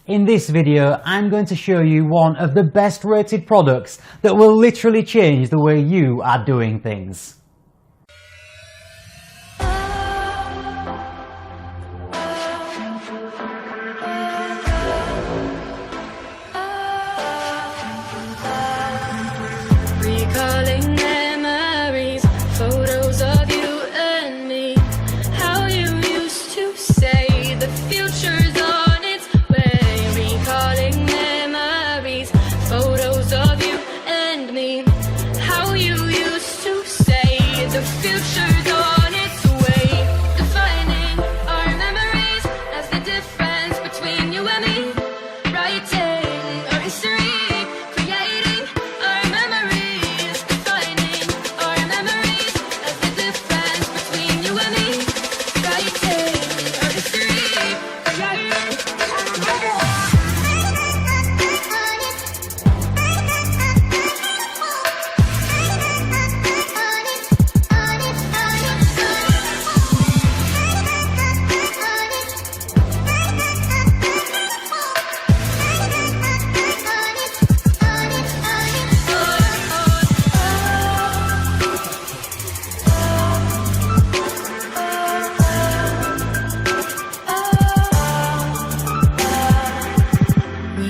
In this video, I'm going to show you one of the best rated products that will literally change the way you are doing things. Recalling memories, photos of you and me. How you used to say the future's on its way. Recalling memories, photos of you and me. How you used to say the future's on its way. Defining our memories as the difference between you and me. Writing our history.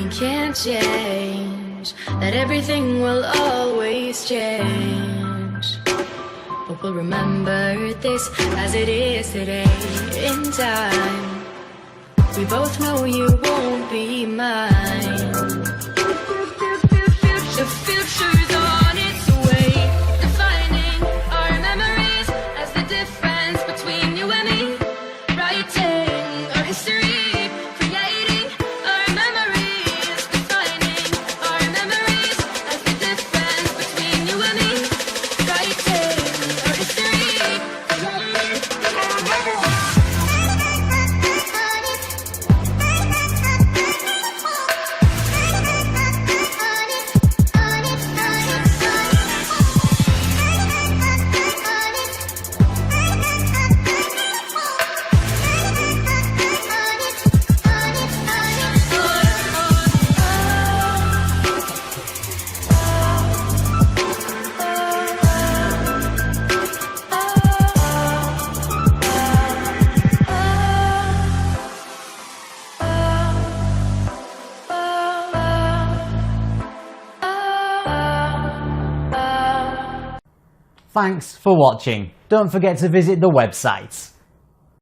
Can't change, that everything will always change. But we'll remember this as it is today in time. We both know you won't be mine. The future's on its way. Defining our memories as the difference between you and me. Writing our history. Thanks for watching. Don't forget to visit the website.